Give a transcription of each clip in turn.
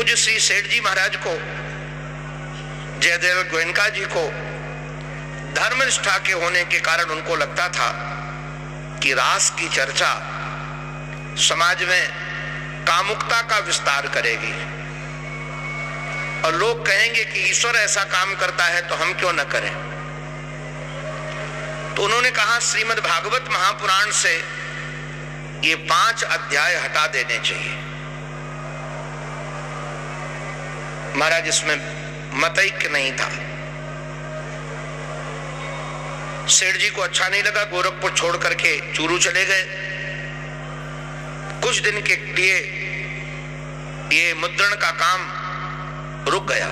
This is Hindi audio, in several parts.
पूज्य श्री सेठ जी महाराज को, जयदेव गोयनका जी को धर्मनिष्ठा के होने के कारण उनको लगता था कि रास की चर्चा समाज में कामुकता का विस्तार करेगी और लोग कहेंगे कि ईश्वर ऐसा काम करता है तो हम क्यों न करें। तो उन्होंने कहा श्रीमद् भागवत महापुराण से ये 5 अध्याय हटा देने चाहिए। महाराज इसमें मतैक्य नहीं था। सेठ जी को अच्छा नहीं लगा, गोरखपुर छोड़ करके चूरू चले गए। कुछ दिन के लिए ये मुद्रण का काम रुक गया।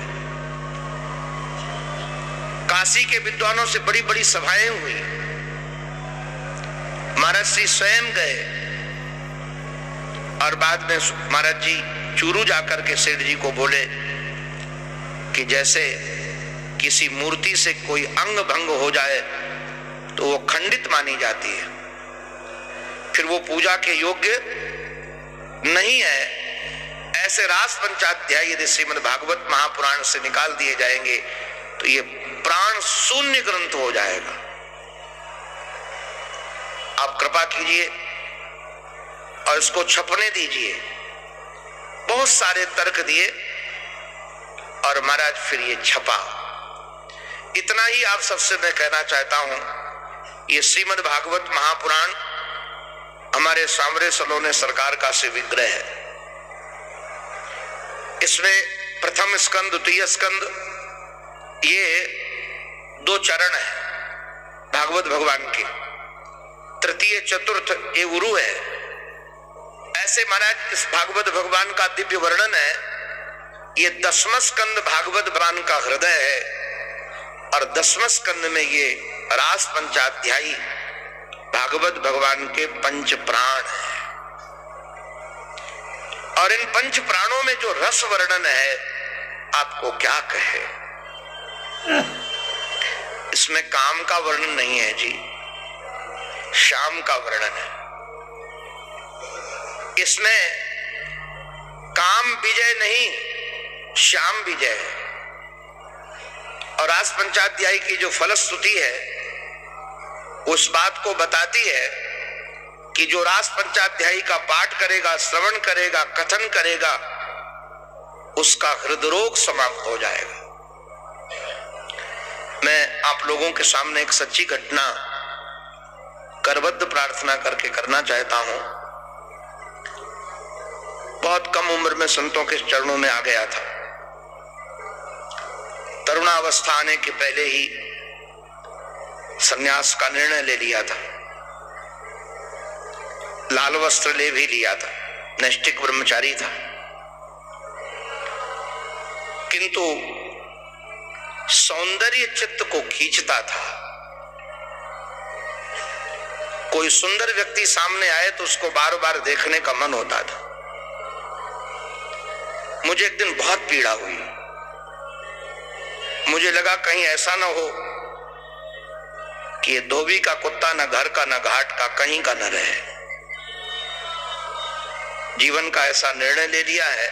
काशी के विद्वानों से बड़ी बड़ी सभाएं हुई। महाराज श्री स्वयं गए और बाद में महाराज जी चूरू जाकर के सेठ जी को बोले कि जैसे किसी मूर्ति से कोई अंग भंग हो जाए तो वो खंडित मानी जाती है, फिर वो पूजा के योग्य नहीं है। ऐसे रास पंचाध्याय यदि श्रीमद् भागवत महापुराण से निकाल दिए जाएंगे तो ये प्राण शून्य ग्रंथ हो जाएगा। आप कृपा कीजिए और इसको छपने दीजिए। बहुत सारे तर्क दिए और महाराज फिर ये छपा। इतना ही आप सबसे मैं कहना चाहता हूं, ये श्रीमद् भागवत महापुराण हमारे सांवरे सलोने सरकार का से विग्रह है। इसमें प्रथम स्कंद, द्वितीय स्कंद, ये 2 चरण है भागवत भगवान के। तृतीय चतुर्थ ये गुरु है। ऐसे महाराज इस भागवत भगवान का दिव्य वर्णन है। ये 10वां स्कंद भागवत भगवान का हृदय है और 10वां स्कंद में ये रास पंचाध्यायी भागवत भगवान के 5 प्राण हैं। और इन 5 प्राणों में जो रस वर्णन है आपको क्या कहे। इसमें काम का वर्णन नहीं है जी, श्याम का वर्णन है। इसमें काम विजय नहीं, श्याम विजय है। और रास पंचाध्यायी की जो फलश्रुति है उस बात को बताती है कि जो रास पंचाध्यायी का पाठ करेगा, श्रवण करेगा, कथन करेगा, उसका हृदरोग समाप्त हो जाएगा। मैं आप लोगों के सामने एक सच्ची घटना करबद्ध प्रार्थना करके करना चाहता हूं। बहुत कम उम्र में संतों के चरणों में आ गया था। तरुणावस्था आने के पहले ही संन्यास का निर्णय ले लिया था। लाल वस्त्र ले भी लिया था, नैष्ठिक ब्रह्मचारी था। किंतु सौंदर्य चित्त को खींचता था। कोई सुंदर व्यक्ति सामने आए तो उसको बार बार देखने का मन होता था। मुझे एक दिन बहुत पीड़ा हुई। मुझे लगा कहीं ऐसा ना हो कि ये धोबी का कुत्ता न घर का न घाट का कहीं का न रहे। जीवन का ऐसा निर्णय ले लिया है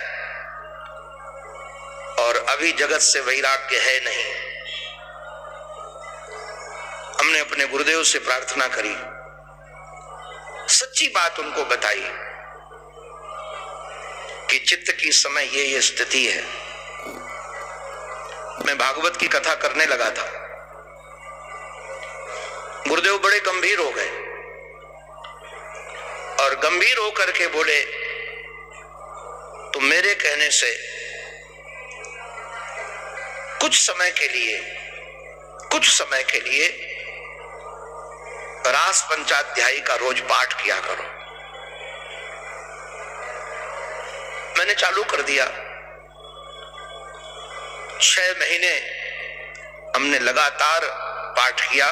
और अभी जगत से वैराग्य है नहीं। हमने अपने गुरुदेव से प्रार्थना करी, सच्ची बात उनको बताई कि चित्त की समय ये स्थिति है। मैं भागवत की कथा करने लगा था। गुरुदेव बड़े गंभीर हो गए और गंभीर होकर के बोले, तो मेरे कहने से कुछ समय के लिए रास पंचाध्यायी का रोज पाठ किया करो। मैंने चालू कर दिया। 6 महीने हमने लगातार पाठ किया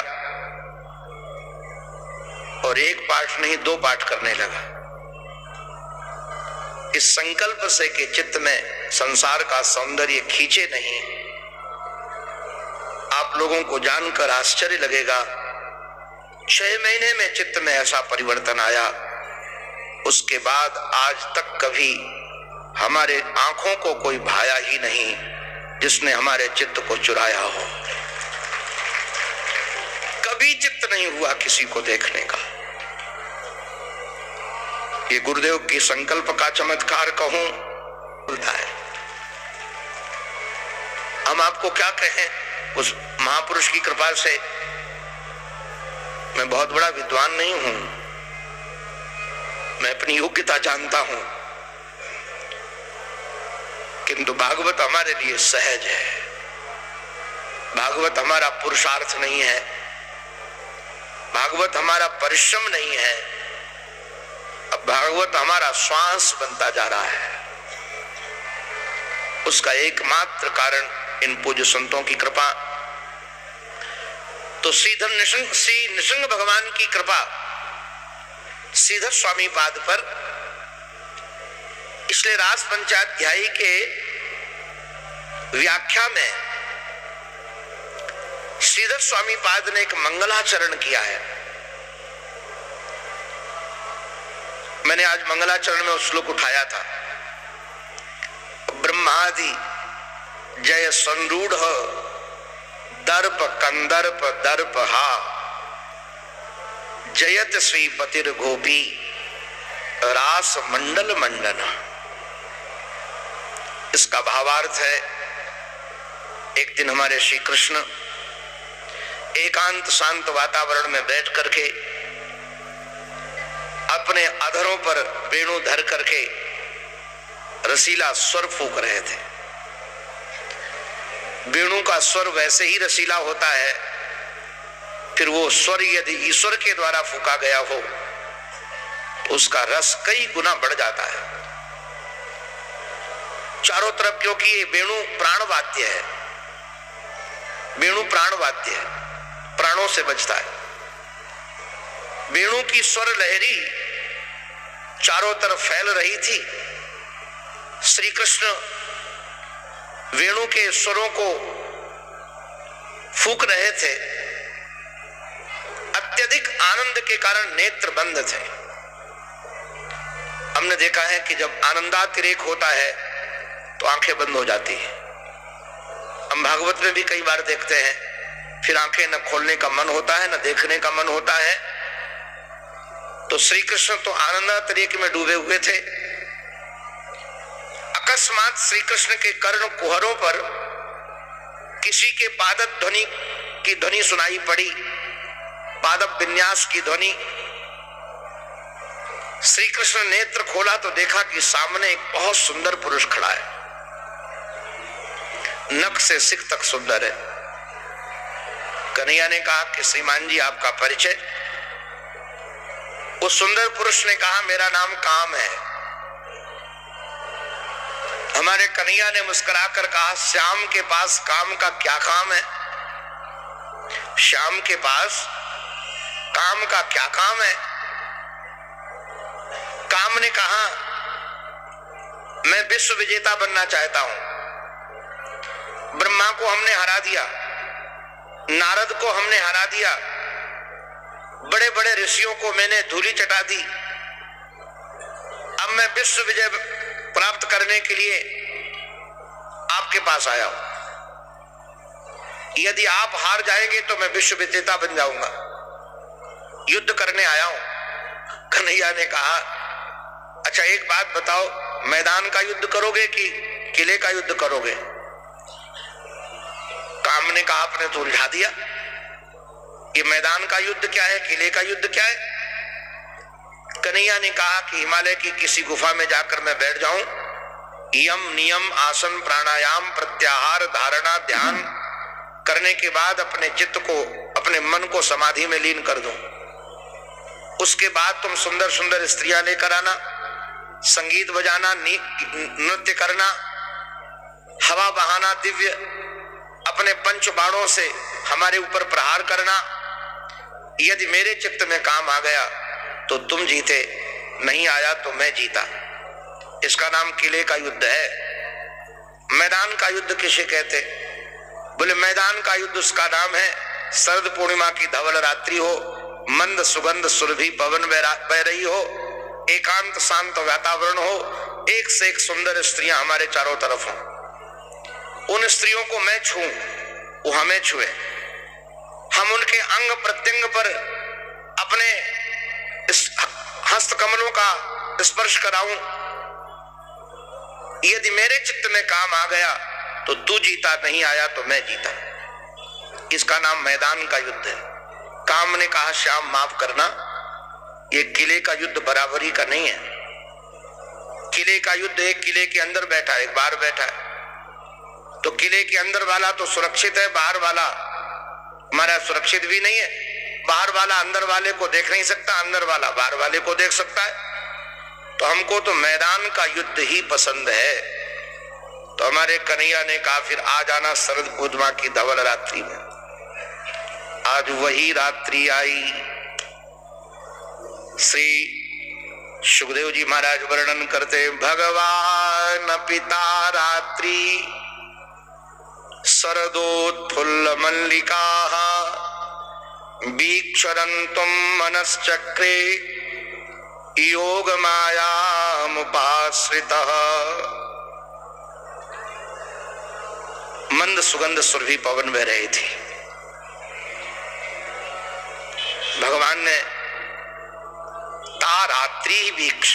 और एक पाठ नहीं 2 पाठ करने लगा। इस संकल्प से कि चित्त में संसार का सौंदर्य खींचे नहीं। आप लोगों को जानकर आश्चर्य लगेगा, 6 महीने में चित्त में ऐसा परिवर्तन आया। उसके बाद आज तक कभी हमारे आंखों को कोई भाया ही नहीं जिसने हमारे चित्त को चुराया हो। कभी चित्त नहीं हुआ किसी को देखने का। ये गुरुदेव के संकल्प का चमत्कार कहूं बोलता है। हम आपको क्या कहें, उस महापुरुष की कृपा से मैं बहुत बड़ा विद्वान नहीं हूं, मैं अपनी योग्यता जानता हूं, किंतु भागवत हमारे लिए सहज है। भागवत हमारा पुरुषार्थ नहीं है, भागवत हमारा परिश्रम नहीं है, अब भागवत हमारा श्वास बनता जा रहा है। उसका एकमात्र कारण इन पूज्य संतों की कृपा। तो श्री नृसिंह भगवान की कृपा श्रीधर स्वामी पाद पर, इसलिए रास पंचाध्यायी के व्याख्या में श्रीधर स्वामी पाद ने एक मंगलाचरण किया है। मैंने आज मंगलाचरण में श्लोक उठाया था, ब्रह्मादि जय संरूढ़ दर्प कंदर्प दर्प हा जयत श्रीपतिर गोपी रास मंडल मंडन। इसका भावार्थ है, एक दिन हमारे श्री कृष्ण एकांत शांत वातावरण में बैठ करके अपने अधरों पर वेणु धर करके रसीला स्वर फूंक रहे थे। वेणु का स्वर वैसे ही रसीला होता है, फिर वो स्वर यदि ईश्वर के द्वारा फूंका गया हो तो उसका रस कई गुना बढ़ जाता है चारों तरफ, क्योंकि ये वेणु प्राणवाद्य है। वेणु प्राणवाद्य है, प्राणों से बजता है। वेणु की स्वर लहरी चारों तरफ फैल रही थी। श्री कृष्ण वेणु के स्वरों को फूंक रहे थे। अत्यधिक आनंद के कारण नेत्र बंद थे। हमने देखा है कि जब आनंदातिरेक होता है तो आंखें बंद हो जाती हैं। हम भागवत में भी कई बार देखते हैं, फिर आंखें न खोलने का मन होता है न देखने का मन होता है। तो श्री कृष्ण तो आनंदातिरेक में डूबे हुए थे। अकस्मात श्री कृष्ण के कर्ण कुहरों पर किसी के पादप ध्वनि की ध्वनि सुनाई पड़ी, पादप विन्यास की ध्वनि। श्री कृष्ण नेत्र खोला तो देखा कि सामने एक बहुत सुंदर पुरुष खड़ा है, नख से सिख तक सुंदर है। कन्हैया ने कहा कि श्रीमान जी आपका परिचय। उस सुंदर पुरुष ने कहा मेरा नाम काम है। हमारे कन्हैया ने मुस्कुराकर कहा श्याम के पास काम का क्या काम है? श्याम के पास काम का क्या काम है? काम ने कहा मैं विश्व विजेता बनना चाहता हूं। ब्रह्मा को हमने हरा दिया, नारद को हमने हरा दिया, बड़े बड़े ऋषियों को मैंने धूली चटा दी। अब मैं विश्व विजय प्राप्त करने के लिए आपके पास आया हूं। यदि आप हार जाएंगे तो मैं विश्व विजेता बन जाऊंगा। युद्ध करने आया हूं। कन्हैया ने कहा अच्छा एक बात बताओ, मैदान का युद्ध करोगे कि किले का युद्ध करोगे? काम ने कहा आपने तो उलझा दिया, ये मैदान का युद्ध क्या है, किले का युद्ध क्या है? कन्हैया ने कहा कि हिमालय की किसी गुफा में जाकर मैं बैठ जाऊं, यम नियम आसन प्राणायाम प्रत्याहार धारणा ध्यान करने के बाद अपने चित्त को अपने मन को समाधि में लीन कर दूं। उसके बाद तुम सुंदर सुंदर स्त्रियां लेकर आना, संगीत बजाना, नृत्य करना, हवा बहाना, दिव्य अपने पंच बाणों से हमारे ऊपर प्रहार करना। यदि मेरे चित्त में काम आ गया तो तुम जीते, नहीं आया तो मैं जीता। इसका नाम किले का युद्ध है। मैदान का युद्ध किसे कहते? बोले मैदान का युद्ध उसका नाम है शरद पूर्णिमा की धवल रात्रि हो, मंद सुगंध सुरभि पवन बह रही हो, एकांत शांत वातावरण हो, एक से एक सुंदर स्त्रियां हमारे चारों तरफ हों, उन स्त्रियों को मैं छूं, वो हमें छुए, हम उनके अंग प्रत्यंग पर अपने इस हस्त कमलों का स्पर्श कराऊं। यदि मेरे चित्त में काम आ गया तो तू जीता, नहीं आया तो मैं जीता। इसका नाम मैदान का युद्ध है। काम ने कहा श्याम माफ करना, ये किले का युद्ध बराबरी का नहीं है। किले का युद्ध एक किले के अंदर बैठा है, एक बाहर बैठा है, तो किले के अंदर वाला तो सुरक्षित है, बाहर वाला हमारा सुरक्षित भी नहीं है। बाहर वाला अंदर वाले को देख नहीं सकता, अंदर वाला बाहर वाले को देख सकता है। तो हमको तो मैदान का युद्ध ही पसंद है। तो हमारे कन्हैया ने कहा फिर आ जाना शरद पूर्णिमा की धवल रात्रि में। आज वही रात्रि आई। श्री सुखदेव जी महाराज वर्णन करते, भगवान पिता रात्रि शरदोत्फुल्ल मल्लिका वीक्षरन्तुम मनश्चक्रे योग मायामुपाश्रितः। मंद सुगंध सुरभि पवन बह रही थी। भगवान ने ता रात्रि वीक्ष,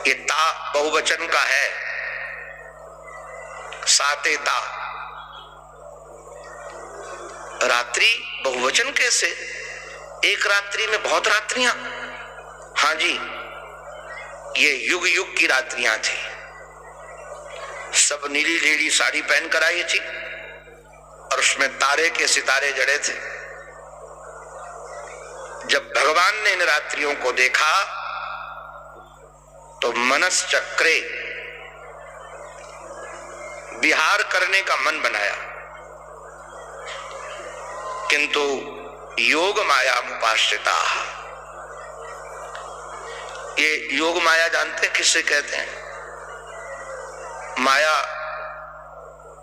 ये ता बहुवचन का है, साते ता। रात्रि बहुवचन कैसे? एक रात्रि में बहुत रात्रियां। हाँ जी, ये युग युग की रात्रियां थी। सब नीली नीली साड़ी पहन कर आई थी और उसमें तारे के सितारे जड़े थे। जब भगवान ने इन रात्रियों को देखा तो मनस चक्रे, विहार करने का मन बनाया, किंतु योग माया मुपाश्रिता। ये योग माया जानते हैं किससे कहते हैं? माया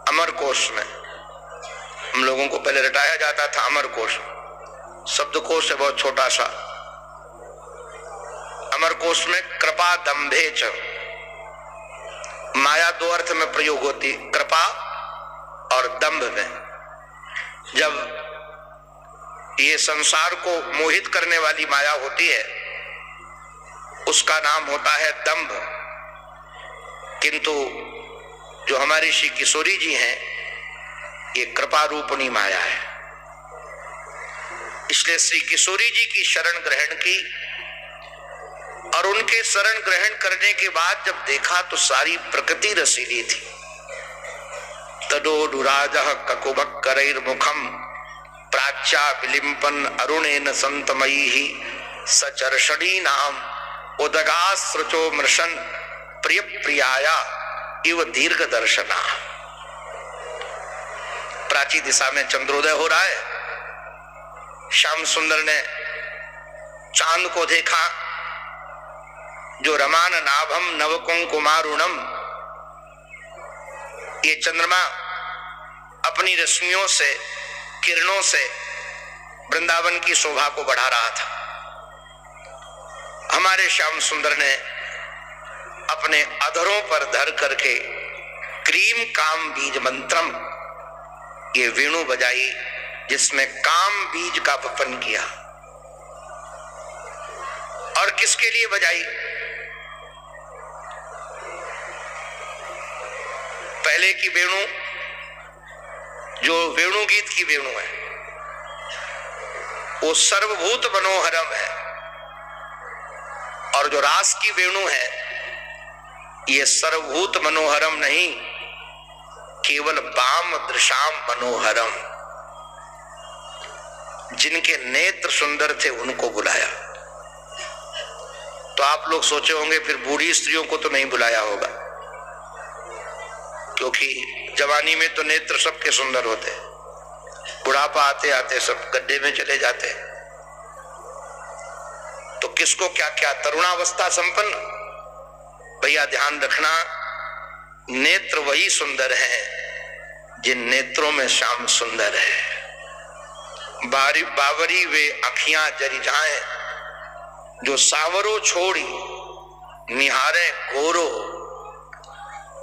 अमर कोश में हम लोगों को पहले रटाया जाता था। अमर कोश शब्दकोश है बहुत छोटा सा। अमर कोश में कृपा दंभे च, माया दो अर्थ में प्रयोग होती, कृपा और दंभ में। जब ये संसार को मोहित करने वाली माया होती है उसका नाम होता है दंभ। किंतु जो हमारी श्री किशोरी जी हैं ये कृपा रूपणी माया है। इसलिए श्री किशोरी जी की शरण ग्रहण की और उनके शरण ग्रहण करने के बाद जब देखा तो सारी प्रकृति रसीली थी। तदोडुराजः ककुभक्करैर्मुखम् प्राच्या विलिम्पन अरुणेन संतमयी सचर्षणी नाम उदगाश्रुचो मृशन प्रिय प्रियाया इव दीर्घ दर्शना। प्राची दिशा में चंद्रोदय हो रहा है। श्याम सुंदर ने चांद को देखा जो रमान नाभम नवकुंकुमारुणम। ये चंद्रमा अपनी रश्मियों से, किरणों से वृंदावन की शोभा को बढ़ा रहा था। हमारे श्याम सुंदर ने अपने अधरों पर धर करके क्रीम काम बीज मंत्रम, ये वेणु बजाई जिसमें काम बीज का वपन किया। और किसके लिए बजाई? पहले की वेणु जो वेणु गीत की वेणु है वो सर्वभूत मनोहरम है, और जो रास की वेणु है ये सर्वभूत मनोहरम नहीं, केवल बाम दृशाम मनोहरम। जिनके नेत्र सुंदर थे उनको बुलाया। तो आप लोग सोचे होंगे फिर बूढ़ी स्त्रियों को तो नहीं बुलाया होगा, क्योंकि जवानी में तो नेत्र सबके सुंदर होते, बुढ़ापा आते आते सब गड्ढे में चले जाते। तो किसको क्या क्या? तरुणावस्था संपन्न। भैया ध्यान रखना, नेत्र वही सुंदर हैं जिन नेत्रों में श्याम सुंदर है। बावरी वे अखियां जरी जाएं जो सावरो छोड़ी निहारे घोरो।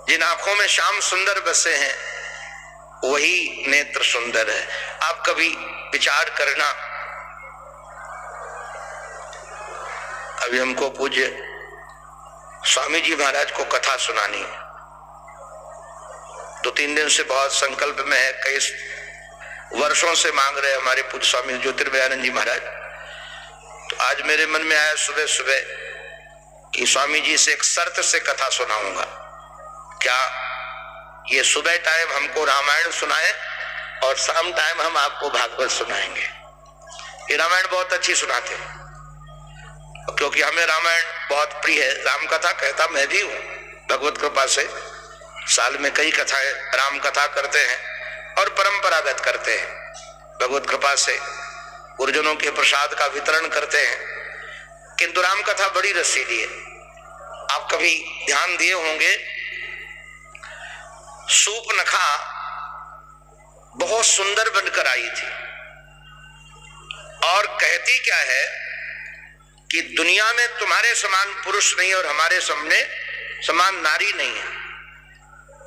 जिन आंखों में श्याम सुंदर बसे हैं वही नेत्र सुंदर है। आप कभी विचार करना, अभी हमको पूज्य स्वामी जी महाराज को कथा सुनानी है। 2-3 दिन से बहुत संकल्प में है, कई वर्षों से मांग रहे हमारे पूज्य स्वामी ज्योतिर्मयानंद जी महाराज। तो आज मेरे मन में आया सुबह सुबह कि स्वामी जी से एक शर्त से कथा सुनाऊंगा। क्या ये सुबह टाइम हमको रामायण सुनाए और शाम टाइम हम आपको भागवत सुनाएंगे। ये रामायण बहुत अच्छी सुनाते हैं, क्योंकि हमें रामायण बहुत प्रिय है। राम कथा कहता मैं भी हूँ, भगवत कृपा से साल में कई कथाएं राम कथा करते हैं और परंपरागत करते हैं। भगवत कृपा से गुरुजनों के प्रसाद का वितरण करते हैं, किंतु राम कथा बड़ी रसीली है। आप कभी ध्यान दिए होंगे, सूपनखा बहुत सुंदर बनकर आई थी और कहती क्या है कि दुनिया में तुम्हारे समान पुरुष नहीं और हमारे सामने समान नारी नहीं है।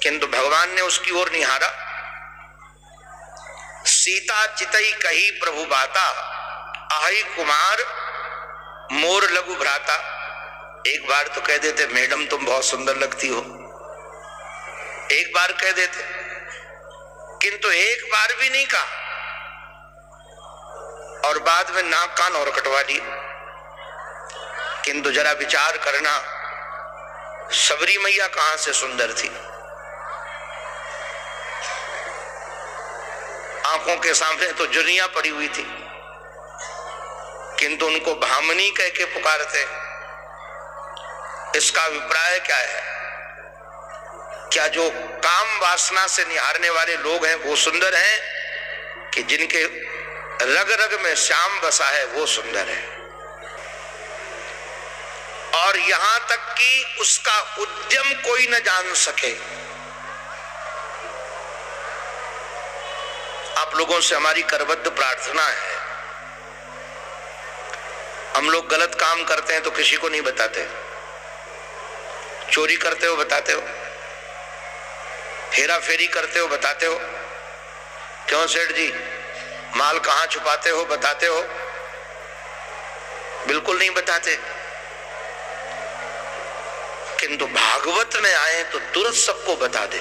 किंतु भगवान ने उसकी ओर निहारा। सीता चितई कही प्रभु बाता, आई कुमार मोर लघु भ्राता। एक बार तो कह देते मैडम तुम बहुत सुंदर लगती हो, एक बार कह देते, किंतु एक बार भी नहीं कहा और बाद में नाक कान और कटवा दिए। किंतु जरा विचार करना, सबरी मैया कहां से सुंदर थी? आंखों के सामने तो जुनिया पड़ी हुई थी, किंतु उनको भामनी कह के पुकारते। इसका अभिप्राय क्या है? क्या जो काम वासना से निहारने वाले लोग हैं वो सुंदर हैं, कि जिनके रग रग में श्याम बसा है वो सुंदर है? और यहां तक कि उसका उद्यम कोई न जान सके। आप लोगों से हमारी करबद्ध प्रार्थना है, हम लोग गलत काम करते हैं तो किसी को नहीं बताते। चोरी करते हो बताते हो, हेरा फेरी करते हो बताते हो, क्यों सेठ जी माल कहां छुपाते हो बताते हो? बिल्कुल नहीं बताते। किंतु भागवत में आए तो तुरंत सबको बता दे।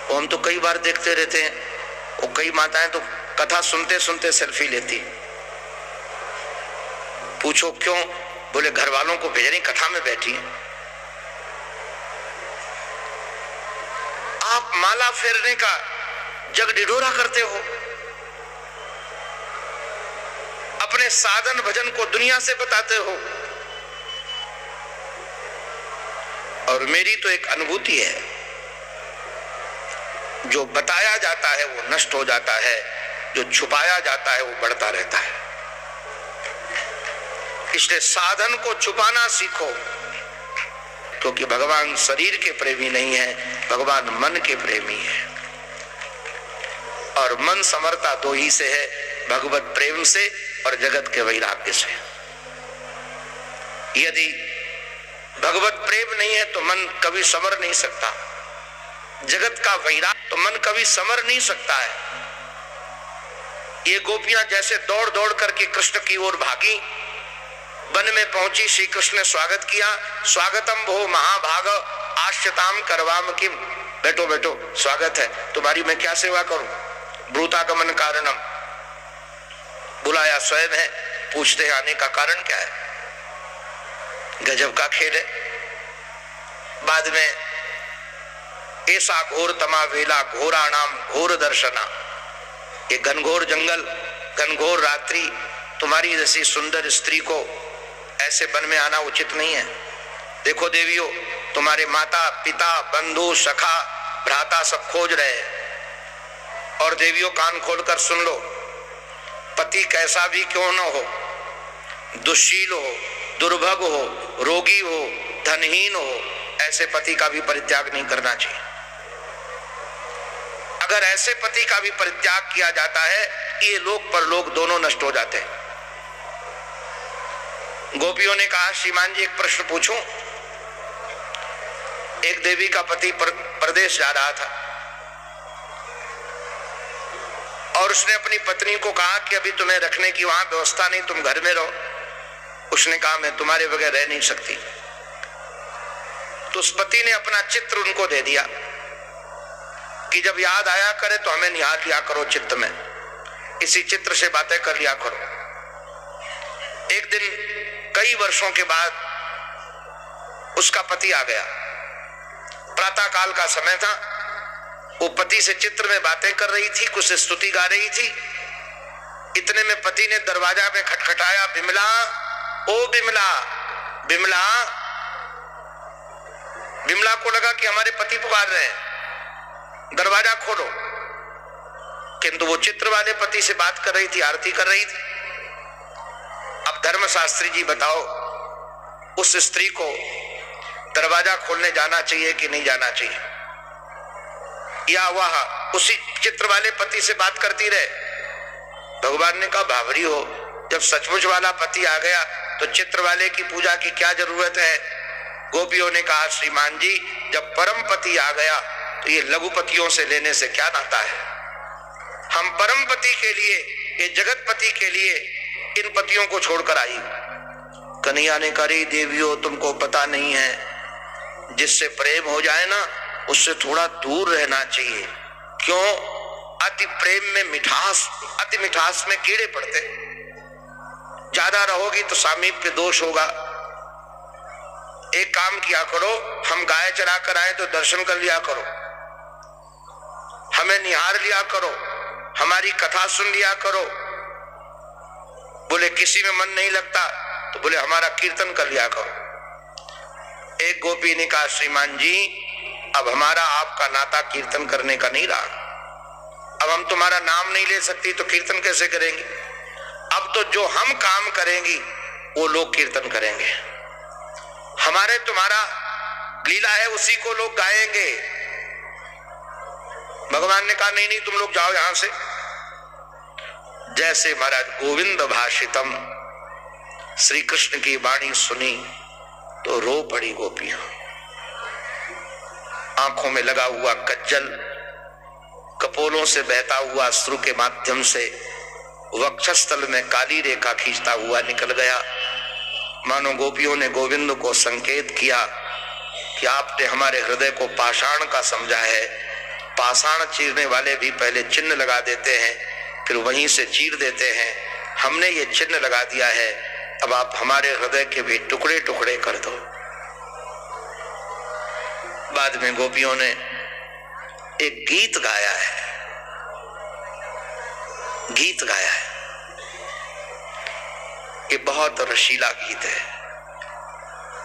वो हम तो कई बार देखते रहते हैं, वो कई माताएं तो कथा सुनते सुनते सेल्फी लेती। पूछो क्यों? बोले घर वालों को भेजने कथा में बैठी है। आप माला फेरने का जग ढिढोरा करते हो, अपने साधन भजन को दुनिया से बताते हो। और मेरी तो एक अनुभूति है, जो बताया जाता है वो नष्ट हो जाता है, जो छुपाया जाता है वो बढ़ता रहता है। इसलिए साधन को छुपाना सीखो, क्योंकि भगवान शरीर के प्रेमी नहीं है, भगवान मन के प्रेमी है। और मन समरता दो ही से है, भगवत प्रेम से और जगत के वैराग्य से। यदि भगवत प्रेम नहीं है तो मन कभी समर नहीं सकता, जगत का वैराग्य तो मन कभी समर नहीं सकता है। ये गोपियां जैसे दौड़ दौड़ करके कृष्ण की ओर भागी, वन में पहुंची, श्री कृष्ण ने स्वागत किया। स्वागतम भो महाभाग आश्यताम करवाम किम। बैठो बैठो, स्वागत है, तुम्हारी मैं क्या सेवा करूं? ब्रूतागमन कारणम, बुलाया स्वयं है, पूछते हैं आने का कारण क्या है? गजब का खेल है। बाद में ऐसा घोर तमा वेला घोरा नाम घोर दर्शना, ये घनघोर जंगल, घनघोर रात्रि, तुम्हारी जैसी सुंदर स्त्री को ऐसे वन में आना उचित नहीं है। देखो देवियों, तुम्हारे माता पिता बंधु सखा भ्राता सब खोज रहे हैं। और देवियों कान खोलकर सुन लो, पति कैसा भी क्यों न हो, दुश्शील हो, दुर्भग हो, रोगी हो, धनहीन हो, ऐसे पति का भी परित्याग नहीं करना चाहिए। अगर ऐसे पति का भी परित्याग किया जाता है, ये लोक परलोक दोनों नष्ट हो जाते हैं। गोपियों ने कहा, श्रीमान जी एक प्रश्न पूछूं? एक देवी का पति परदेश जा रहा था और उसने अपनी पत्नी को कहा कि अभी तुम्हें रखने की वहां व्यवस्था नहीं, तुम घर में रहो। उसने कहा, मैं तुम्हारे बगैर रह नहीं सकती। तो उस पति ने अपना चित्र उनको दे दिया कि जब याद आया करे तो हमें निहार लिया करो चित्त में, इसी चित्र से बातें कर लिया करो। एक दिन कई वर्षों के बाद उसका पति आ गया। प्रातः काल का समय था। वो पति से चित्र में बातें कर रही थी, कुछ स्तुति गा रही थी। इतने में पति ने दरवाजा में खटखटाया, बिमला, ओ बिमला, बिमला। बिमला को लगा कि हमारे पति पुकार रहे हैं, दरवाजा खोलो। किंतु वो चित्र वाले पति से बात कर रही थी, आरती कर रही थी। अब धर्मशास्त्री जी बताओ, उस स्त्री को दरवाजा खोलने जाना चाहिए कि नहीं जाना चाहिए, या वह उसी चित्र वाले पति से बात करती रहे? भगवान ने कहा, भावरी हो, जब सचमुच वाला पति आ गया तो चित्र वाले की पूजा की क्या जरूरत है? गोपियों ने कहा, श्रीमान जी, जब परम पति आ गया तो ये लघुपतियों से लेने से क्या नाता है? हम परम पति के लिए, ये जगत पति के लिए इन पतियों को छोड़कर आई। कन्हैया ने कहा, देवियों, तुमको पता नहीं है, जिससे प्रेम हो जाए ना, उससे थोड़ा दूर रहना चाहिए। क्यों? अति प्रेम में मिठास, अति मिठास में कीड़े पड़ते। ज्यादा रहोगी तो सामीप्य दोष होगा। एक काम किया करो, हम गाय चरा कर आए तो दर्शन कर लिया करो, हमें निहार लिया करो, हमारी कथा सुन लिया करो। बोले किसी में मन नहीं लगता तो बोले हमारा कीर्तन कर लिया करो। एक गोपी ने कहा, श्रीमान जी, अब हमारा आपका नाता कीर्तन करने का नहीं रहा। अब हम तुम्हारा नाम नहीं ले सकती तो कीर्तन कैसे करेंगे? अब तो जो हम काम करेंगी वो लोग कीर्तन करेंगे। हमारे तुम्हारा लीला है, उसी को लोग गाएंगे। भगवान ने कहा, नहीं नहीं, तुम लोग जाओ यहां से। जैसे महाराज गोविंद भाषितम, श्री कृष्ण की वाणी सुनी तो रो पड़ी गोपियां। आंखों में लगा हुआ कज्जल कपोलों से बहता हुआ अश्रु के माध्यम से वक्षस्थल में काली रेखा खींचता हुआ निकल गया। मानो गोपियों ने गोविंद को संकेत किया कि आपने हमारे हृदय को पाषाण का समझा है। पाषाण चीरने वाले भी पहले चिन्ह लगा देते हैं, फिर वहीं से चीर देते हैं। हमने ये चिन्ह लगा दिया है, अब आप हमारे हृदय के भी टुकड़े टुकड़े कर दो। बाद में गोपियों ने एक गीत गाया है, गीत गाया है। ये बहुत रसीला गीत है,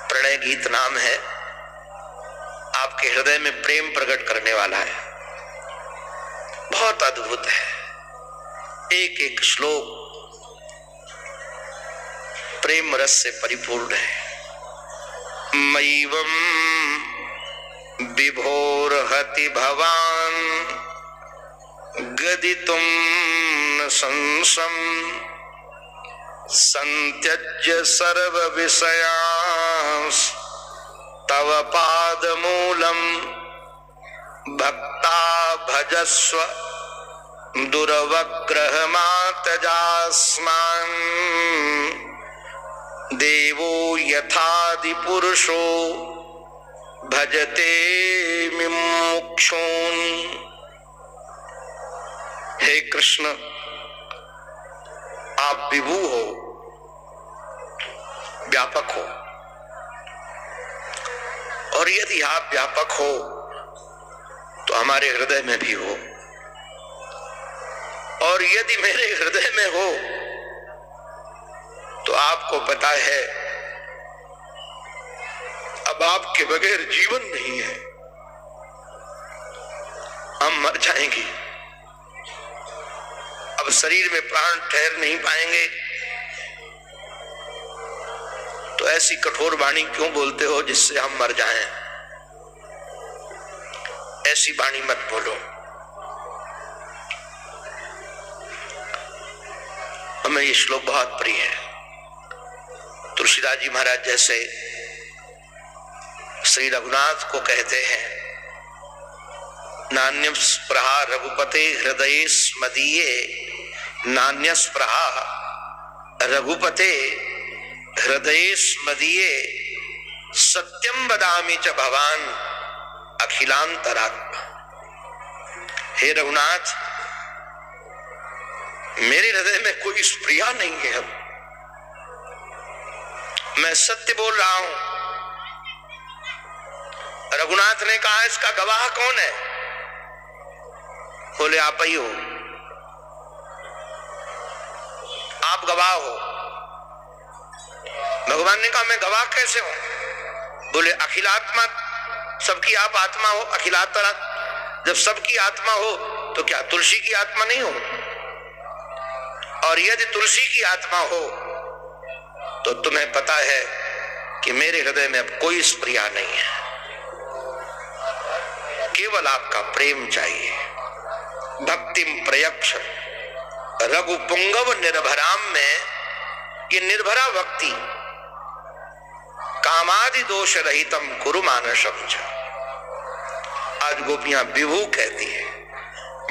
प्रणय गीत नाम है। आपके हृदय में प्रेम प्रकट करने वाला है, बहुत अद्भुत है। एक एक श्लोक प्रेम रस से परिपूर्ण है। मैवम विभोरहति भवान गदितुम न संशम संत्यज्य सर्व विषयांस तव पादमूलम भक्ता भजस्व दुर्वग्रह मातजास्मान देवो यथादि पुरुषो भजते मुमुक्षून्। हे कृष्ण, आप विभू हो, व्यापक हो, और यदि आप व्यापक हो तो हमारे हृदय में भी हो, और यदि मेरे हृदय में हो तो आपको पता है अब आपके बगैर जीवन नहीं है, हम मर जाएंगे, अब शरीर में प्राण ठहर नहीं पाएंगे। तो ऐसी कठोर वाणी क्यों बोलते हो जिससे हम मर जाएं? ऐसी वाणी मत बोलो। हमें ये श्लोक बहुत प्रिय है। तुलसीदास जी महाराज जैसे श्री रघुनाथ को कहते हैं, नान्य स्पृहा रघुपते हृदय स्मदीये, नान्य स्पृहा रघुपते हृदय स्मदीये, सत्यम वदामि च भवान अखिलांतरात्मा। हे रघुनाथ, मेरे हृदय में कोई स्प्रिया नहीं है, मैं सत्य बोल रहा हूं। रघुनाथ ने कहा, इसका गवाह कौन है? बोले आप ही हो, आप गवाह हो। भगवान ने कहा, मैं गवाह कैसे हूं? बोले अखिलात्मा, सबकी आप आत्मा हो, अखिलात्मा। जब सबकी आत्मा हो तो क्या तुलसी की आत्मा नहीं हो? और यदि तुलसी की आत्मा हो तो तुम्हें पता है कि मेरे हृदय में अब कोई स्प्रिया नहीं है, केवल आपका प्रेम चाहिए। भक्तिम प्रयक्ष रघु पुंगव निर्भराम में ये निर्भरा भक्ति, कामादि दोष रहितम कुरु मानसम च। आज गोपियां विभू कहती है,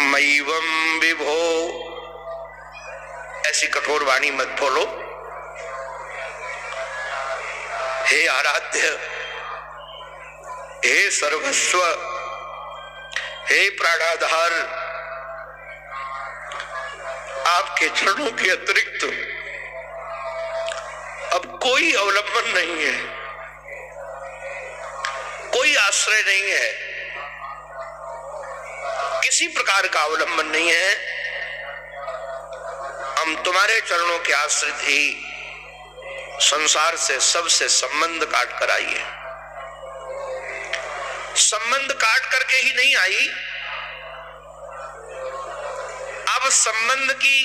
मैवम विभो, ऐसी कठोर वाणी मत बोलो। हे आराध्य, हे सर्वस्व, हे प्राणाधार, आपके चरणों के अतिरिक्त अब कोई अवलंबन नहीं है, कोई आश्रय नहीं है, किसी प्रकार का अवलंबन नहीं है। हम तुम्हारे चरणों के आश्रित ही संसार से सबसे संबंध काट कर आई है। संबंध काट करके ही नहीं आई, अब संबंध की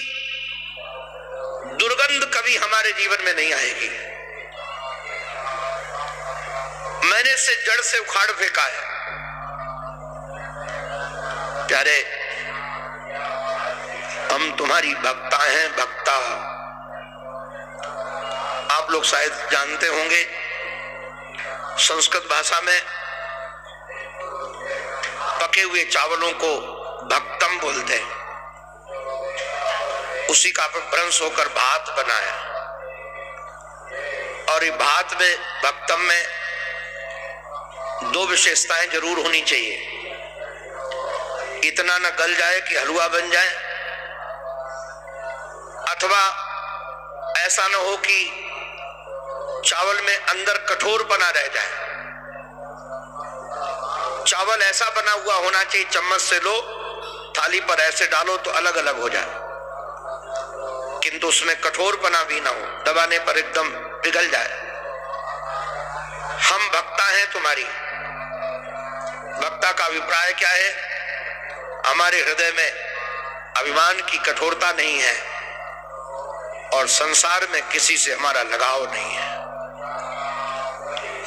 दुर्गंध कभी हमारे जीवन में नहीं आएगी। मैंने इसे जड़ से उखाड़ फेंका है। प्यारे, हम तुम्हारी भक्ता हैं, भक्ता। आप लोग शायद जानते होंगे, संस्कृत भाषा में पके हुए चावलों को भक्तम बोलते हैं। उसी का अपभ्रंश होकर भात बनाया, और ये भात में, भक्तम में दो विशेषताएं जरूर होनी चाहिए। इतना न गल जाए कि हलवा बन जाए, अथवा ऐसा न हो कि चावल में अंदर कठोरपना रह जाए। चावल ऐसा बना हुआ होना चाहिए, चम्मच से लो, थाली पर ऐसे डालो तो अलग अलग हो जाए, किंतु उसमें कठोरपना भी ना हो, दबाने पर एकदम पिघल जाए। हम भक्ता हैं तुम्हारी। भक्ता का अभिप्राय क्या है? हमारे हृदय में अभिमान की कठोरता नहीं है और संसार में किसी से हमारा लगाव नहीं है।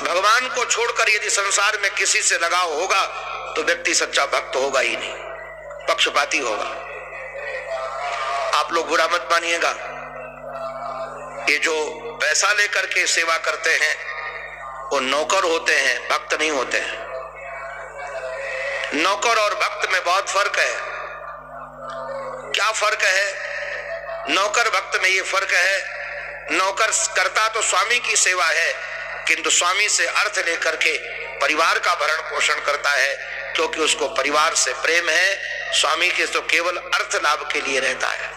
भगवान को छोड़कर यदि संसार में किसी से लगाव होगा तो व्यक्ति सच्चा भक्त होगा ही नहीं, पक्षपाती होगा। आप लोग बुरा मत मानिएगा, ये जो पैसा लेकर के सेवा करते हैं वो नौकर होते हैं, भक्त नहीं होते हैं। नौकर और भक्त में बहुत फर्क है। क्या फर्क है? नौकर भक्त में ये फर्क है, नौकर करता तो स्वामी की सेवा है, किंतु स्वामी से अर्थ लेकर के परिवार का भरण पोषण करता है, क्योंकि उसको परिवार से प्रेम है। स्वामी के तो केवल अर्थ लाभ के लिए रहता है।